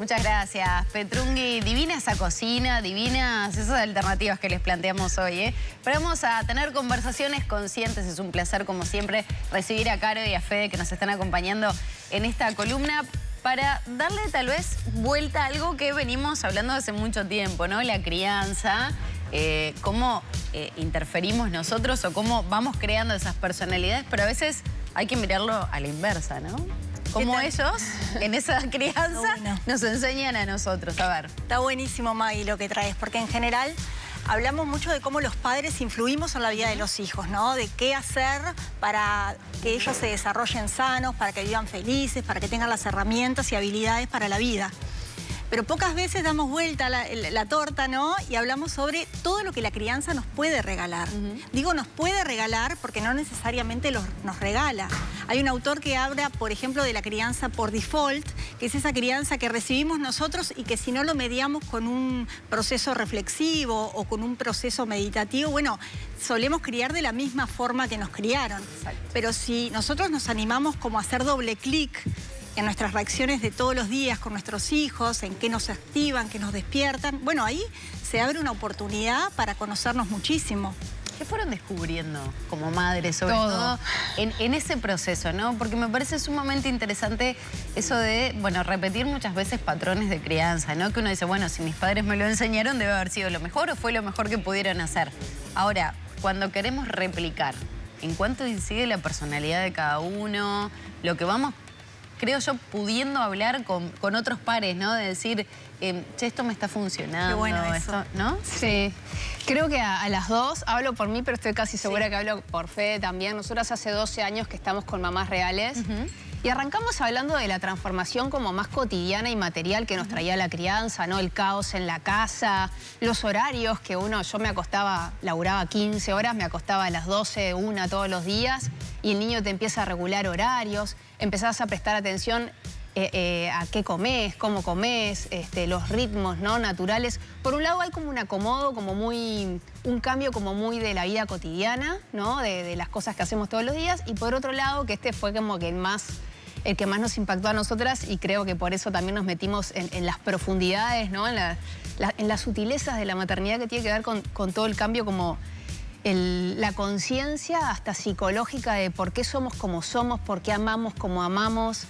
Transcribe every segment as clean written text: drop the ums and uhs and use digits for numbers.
Muchas gracias, Petrungui. Divina esa cocina, divinas esas alternativas que les planteamos hoy, ¿eh? Pero vamos a tener conversaciones conscientes. Es un placer, como siempre, recibir a Caro y a Fede, que nos están acompañando en esta columna, para darle tal vez vuelta a algo que venimos hablando hace mucho tiempo, ¿no? La crianza, cómo interferimos nosotros o cómo vamos creando esas personalidades, pero a veces hay que mirarlo a la inversa, ¿no? Cómo ellos, en esa crianza, nos enseñan a nosotros. A ver. Está buenísimo, Maggie, lo que traes, porque en general hablamos mucho de cómo los padres influimos en la vida de los hijos, ¿no? De qué hacer para que ellos se desarrollen sanos, para que vivan felices, para que tengan las herramientas y habilidades para la vida. Pero pocas veces damos vuelta la torta, ¿no? Y hablamos sobre todo lo que la crianza nos puede regalar. Digo nos puede regalar porque no necesariamente nos regala. Hay un autor que habla, por ejemplo, de la crianza por default, que es esa crianza que recibimos nosotros y que si no lo mediamos con un proceso reflexivo o con un proceso meditativo, bueno, solemos criar de la misma forma que nos criaron. Exacto. Pero si nosotros nos animamos como a hacer doble clic en nuestras reacciones de todos los días con nuestros hijos, en qué nos activan, qué nos despiertan, bueno, ahí se abre una oportunidad para conocernos muchísimo. ¿Qué fueron descubriendo como madres, sobre todo en ese proceso, ¿no? Porque me parece sumamente interesante eso de, bueno, repetir muchas veces patrones de crianza, ¿no? Que uno dice, bueno, si mis padres me lo enseñaron, debe haber sido lo mejor o fue lo mejor que pudieron hacer. Ahora, cuando queremos replicar, ¿en cuánto incide la personalidad de cada uno? Lo que vamos, creo yo, pudiendo hablar con otros pares, ¿no? De decir, che, esto me está funcionando. Qué bueno eso. Esto, ¿no? Sí. Creo que a las dos, hablo por mí, pero estoy casi segura que hablo por Fede también. Nosotras hace 12 años que estamos con Mamás Reales. Y arrancamos hablando de la transformación como más cotidiana y material que nos traía la crianza, ¿no? El caos en la casa, los horarios que yo me acostaba, laburaba 15 horas, me acostaba a las 12, 1 todos los días, y el niño te empieza a regular horarios, empezás a prestar atención a qué comés, cómo comés, los ritmos, ¿no? Naturales. Por un lado hay como un acomodo, como un cambio como muy de la vida cotidiana, ¿no? De las cosas que hacemos todos los días, y por otro lado que fue como que el que más nos impactó a nosotras, y creo que por eso también nos metimos en las profundidades, ¿no? En las sutilezas de la maternidad, que tiene que ver con todo el cambio, como la conciencia hasta psicológica de por qué somos como somos, por qué amamos como amamos,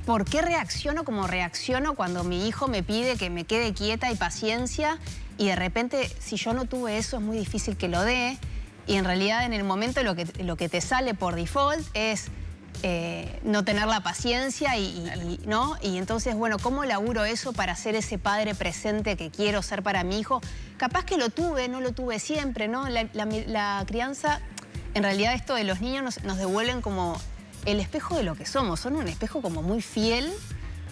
por qué reacciono como reacciono cuando mi hijo me pide que me quede quieta y paciencia, y de repente si yo no tuve eso es muy difícil que lo dé, y en realidad en el momento lo que te sale por default es no tener la paciencia ¿no? Y entonces, bueno, ¿cómo laburo eso para ser ese padre presente que quiero ser para mi hijo? Capaz que lo tuve, no lo tuve siempre, ¿no? La crianza, en realidad esto de los niños nos devuelven como el espejo de lo que somos. Son un espejo como muy fiel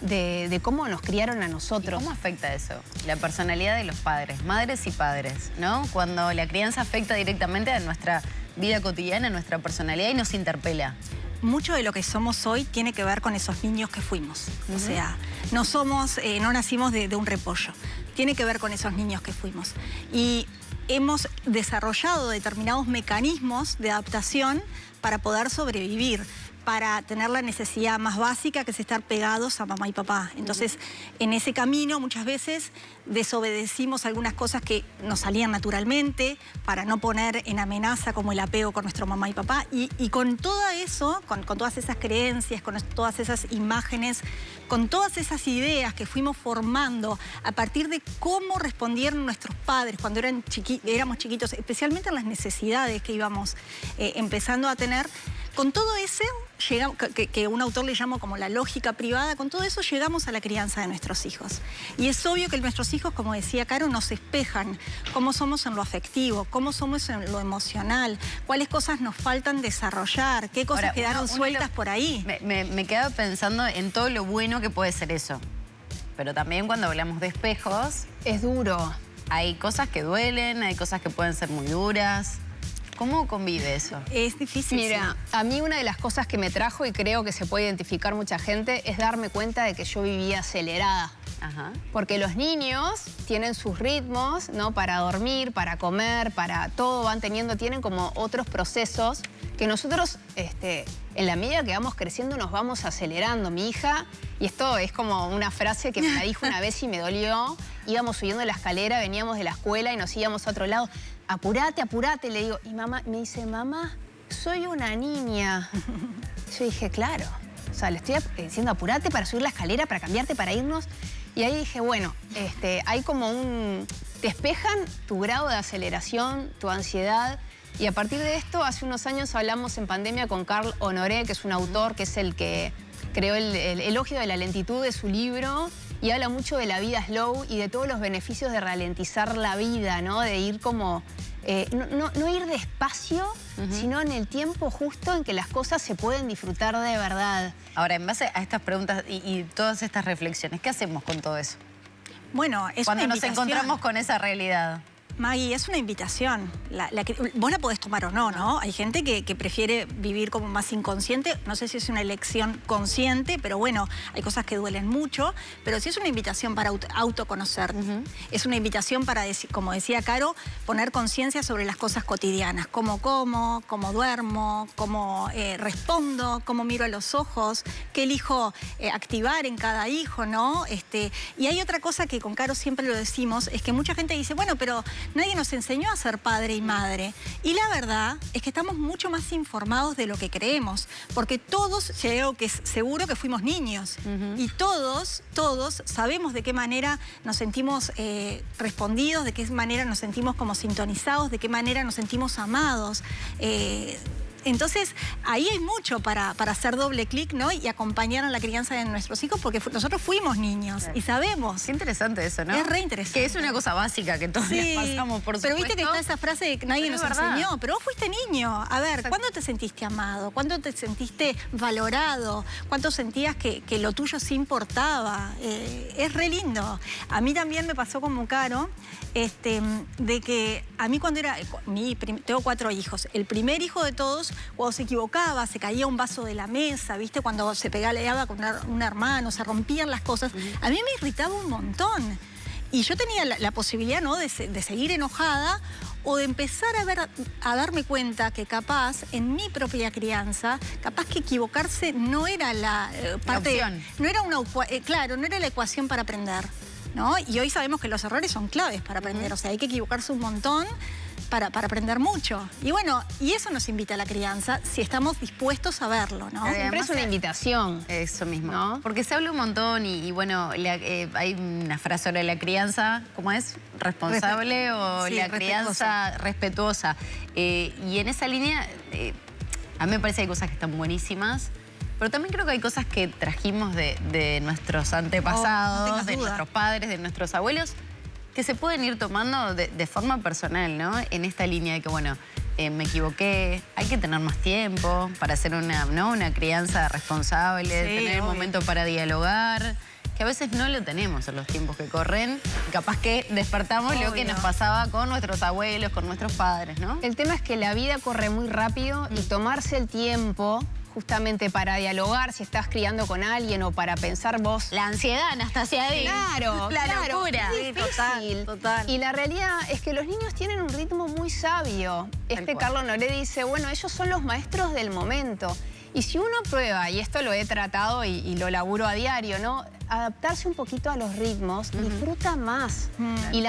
de cómo nos criaron a nosotros. ¿Y cómo afecta eso? La personalidad de los padres, madres y padres, ¿no? Cuando la crianza afecta directamente a nuestra vida cotidiana, a nuestra personalidad y nos interpela. Mucho de lo que somos hoy tiene que ver con esos niños que fuimos. O sea, no nacimos de un repollo. Tiene que ver con esos niños que fuimos. Y hemos desarrollado determinados mecanismos de adaptación para poder sobrevivir, para tener la necesidad más básica, que es estar pegados a mamá y papá. Entonces, en ese camino muchas veces desobedecimos algunas cosas que nos salían naturalmente para no poner en amenaza como el apego con nuestro mamá y papá. Y con todo eso, con todas esas creencias, con todas esas imágenes, con todas esas ideas que fuimos formando a partir de cómo respondieron nuestros padres cuando éramos chiquitos, especialmente en las necesidades que íbamos empezando a tener, con todo eso, que un autor le llama como la lógica privada, con todo eso llegamos a la crianza de nuestros hijos. Y es obvio que nuestros hijos, como decía Caro, nos espejan cómo somos en lo afectivo, cómo somos en lo emocional, cuáles cosas nos faltan desarrollar, qué cosas quedaron sueltas por ahí. Me quedaba pensando en todo lo bueno que puede ser eso. Pero también cuando hablamos de espejos, es duro. Hay cosas que duelen, hay cosas que pueden ser muy duras. ¿Cómo convive eso? Es difícil. Mira, a mí una de las cosas que me trajo, y creo que se puede identificar mucha gente, es darme cuenta de que yo vivía acelerada. Ajá. Porque los niños tienen sus ritmos, ¿no? Para dormir, para comer, para todo tienen como otros procesos que nosotros, en la medida que vamos creciendo, nos vamos acelerando. Mi hija, y esto es como una frase que me la dijo una vez y me dolió, íbamos subiendo la escalera, veníamos de la escuela y nos íbamos a otro lado. Apurate, apurate, le digo. Y mamá me dice, mamá, soy una niña. Yo dije, claro. O sea, le estoy diciendo, apurate para subir la escalera, para cambiarte, para irnos. Y ahí dije, bueno, hay como despejan tu grado de aceleración, tu ansiedad. Y a partir de esto, hace unos años hablamos en pandemia con Carl Honoré, que es un autor, que es el que creó el elogio de la lentitud de su libro. Y habla mucho de la vida slow y de todos los beneficios de ralentizar la vida, ¿no? De ir como... no ir despacio, sino en el tiempo justo en que las cosas se pueden disfrutar de verdad. Ahora, en base a estas preguntas y todas estas reflexiones, ¿qué hacemos con todo eso? Bueno, es cuando una nos encontramos con esa realidad. Maggie, es una invitación. Vos la podés tomar o no, ¿no? Hay gente que prefiere vivir como más inconsciente. No sé si es una elección consciente, pero bueno, hay cosas que duelen mucho. Pero sí es una invitación para autoconocerte. Es una invitación para, como decía Caro, poner conciencia sobre las cosas cotidianas. Cómo como, cómo duermo, cómo respondo, cómo miro a los ojos, qué elijo activar en cada hijo, ¿no? Y hay otra cosa que con Caro siempre lo decimos, es que mucha gente dice, bueno, pero nadie nos enseñó a ser padre y madre. Y la verdad es que estamos mucho más informados de lo que creemos. Porque todos, creo que es seguro que fuimos niños. Y todos sabemos de qué manera nos sentimos respondidos, de qué manera nos sentimos como sintonizados, de qué manera nos sentimos amados. Entonces, ahí hay mucho para hacer doble clic, ¿no? Y acompañar a la crianza de nuestros hijos, porque nosotros fuimos niños y sabemos. Qué interesante eso, ¿no? Es re interesante. Que es una cosa básica que todos pasamos, por supuesto. Pero viste que está esa frase de que nadie nos enseñó. Pero vos fuiste niño. A ver, ¿cuándo te sentiste amado? ¿Cuándo te sentiste valorado? ¿Cuánto sentías que lo tuyo sí importaba? Es re lindo. A mí también me pasó como Caro, de que a mí cuando era... Tengo 4 hijos. El primer hijo de todos, cuando se equivocaba, se caía un vaso de la mesa, ¿viste? Cuando se peleaba con un hermano, se rompían las cosas. A mí me irritaba un montón. Y yo tenía la posibilidad, ¿no?, de seguir enojada o de empezar a darme cuenta que capaz, en mi propia crianza, capaz que equivocarse no era la opción. No era claro, no era la ecuación para aprender, ¿no? Y hoy sabemos que los errores son claves para aprender. O sea, hay que equivocarse un montón para aprender mucho. Y bueno, y eso nos invita a la crianza, si estamos dispuestos a verlo, ¿no? Siempre es una invitación. Eso mismo. ¿No? Porque se habla un montón y bueno, hay una frase sobre la crianza, ¿cómo es? ¿Responsable o sí, la crianza respetuosa? Y en esa línea, a mí me parece que hay cosas que están buenísimas, pero también creo que hay cosas que trajimos de nuestros antepasados, no de nuestros padres, de nuestros abuelos, que se pueden ir tomando de forma personal, ¿no? En esta línea de que, bueno, me equivoqué, hay que tener más tiempo para hacer una crianza responsable, tener el momento para dialogar, que a veces no lo tenemos en los tiempos que corren, y capaz que despertamos lo que nos pasaba con nuestros abuelos, con nuestros padres, ¿no? El tema es que la vida corre muy rápido y tomarse el tiempo justamente para dialogar si estás criando con alguien o para pensar vos. La ansiedad, Anastasia. Claro, la locura. Es difícil. Total. Y la realidad es que los niños tienen un ritmo muy sabio. Carl Honoré dice, bueno, ellos son los maestros del momento. Y si uno prueba, y esto lo he tratado y lo laburo a diario, ¿no? Adaptarse un poquito a los ritmos, disfruta más. Y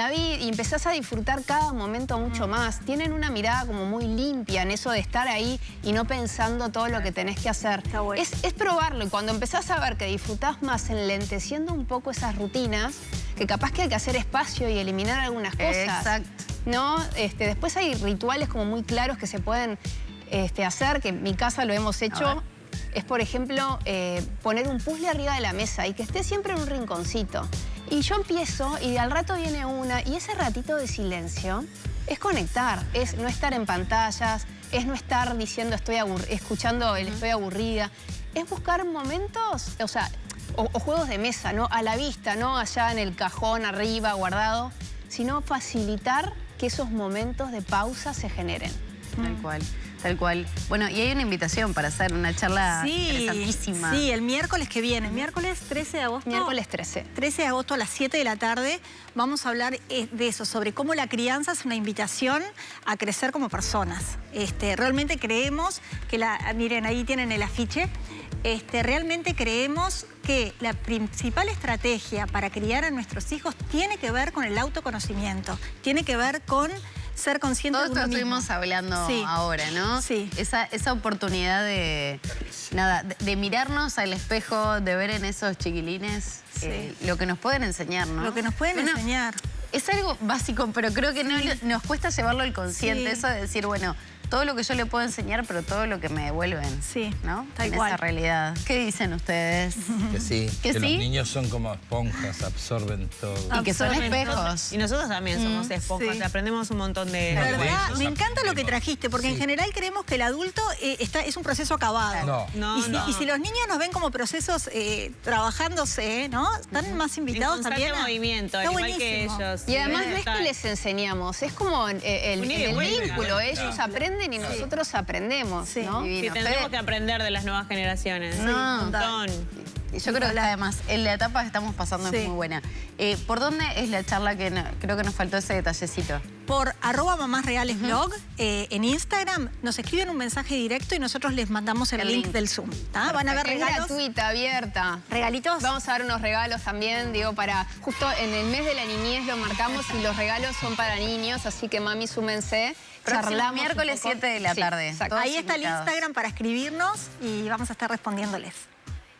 empezás a disfrutar cada momento mucho más. Tienen una mirada como muy limpia en eso de estar ahí y no pensando todo lo que tenés que hacer. Bueno. Es probarlo, y cuando empezás a ver que disfrutás más enlenteciendo un poco esas rutinas, que capaz que hay que hacer espacio y eliminar algunas cosas. Exacto. ¿No? Después hay rituales como muy claros que se pueden hacer, que en mi casa lo hemos hecho. Es, por ejemplo, poner un puzzle arriba de la mesa y que esté siempre en un rinconcito. Y yo empiezo y al rato viene una, y ese ratito de silencio es conectar, es no estar en pantallas, es no estar diciendo escuchando el estoy aburrida. Es buscar momentos, o sea, o juegos de mesa, ¿no? A la vista, no allá en el cajón arriba sino facilitar que esos momentos de pausa se generen. Tal cual. Tal cual. Bueno, y hay una invitación para hacer una charla interesantísima. Sí, el miércoles que viene, miércoles 13 de agosto. Miércoles 13. 13 de agosto a las 7 de la tarde vamos a hablar de eso, sobre cómo la crianza es una invitación a crecer como personas. Realmente creemos que miren, ahí tienen el afiche. Realmente creemos que la principal estrategia para criar a nuestros hijos tiene que ver con el autoconocimiento, tiene que ver con ser consciente Todo de uno esto mismo. estuvimos hablando Sí. ahora, ¿no? Sí. Esa oportunidad de mirarnos al espejo, de ver en esos chiquilines lo que nos pueden enseñar, ¿no? Lo que nos pueden enseñar. Es algo básico, pero creo que nos cuesta llevarlo al consciente. Sí. Eso de decir, bueno, todo lo que yo le puedo enseñar, pero todo lo que me devuelven. Sí, ¿no? tal en cual. esa realidad. ¿Qué dicen ustedes? Que sí. ¿Que Que sí? los niños son como esponjas, absorben todo. Y que son Absorben espejos. Y nosotros también somos esponjas, sí. aprendemos un montón de... La de verdad, ellos me encanta lo que aprendemos. trajiste, porque en Sí. general creemos que el adulto es un proceso acabado. No. Y si los niños nos ven como procesos trabajándose, ¿no? Están más invitados En constante también. movimiento, Está al igual que buenísimo. ellos. Y además Sí, no es que total. les enseñamos, es como el Un ida y vuelta. vínculo. Ellos aprenden y nosotros aprendemos, Sí. ¿no? Divino. Sí, tendremos Fede, que aprender de las nuevas generaciones. No. Un montón. yo creo que además, en la etapa que estamos pasando Sí. es muy buena. ¿Por dónde es la charla que creo que nos faltó ese detallecito? Por @mamásrealesblog en Instagram nos escriben un mensaje directo y nosotros les mandamos el link del Zoom. ¿tá? Van a ver Es regalos. gratuita, abierta. ¿Regalitos? Vamos a dar unos regalos también, digo, para... Justo en el mes de la niñez lo marcamos y los regalos son para niños, así que mami, súmense. Próximo Charlamos miércoles, un poco. 7 de la Sí, tarde. exacto. Todos Ahí está el invitados. Instagram para escribirnos y vamos a estar respondiéndoles.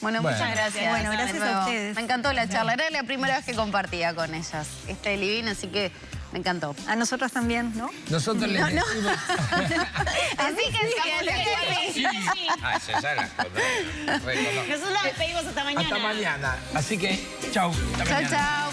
Bueno, Bueno. muchas gracias. Bueno, De gracias a nuevo. ustedes. Me encantó la charla. Era la primera vez que compartía con ellas. Livina, así que me encantó. A nosotros también, ¿no? Nosotros les decimos... Así que sí. Ah, esa ya la conozco. Nosotros la despedimos hasta mañana. Hasta mañana. Así que, chau. Hasta Chao, mañana. chao.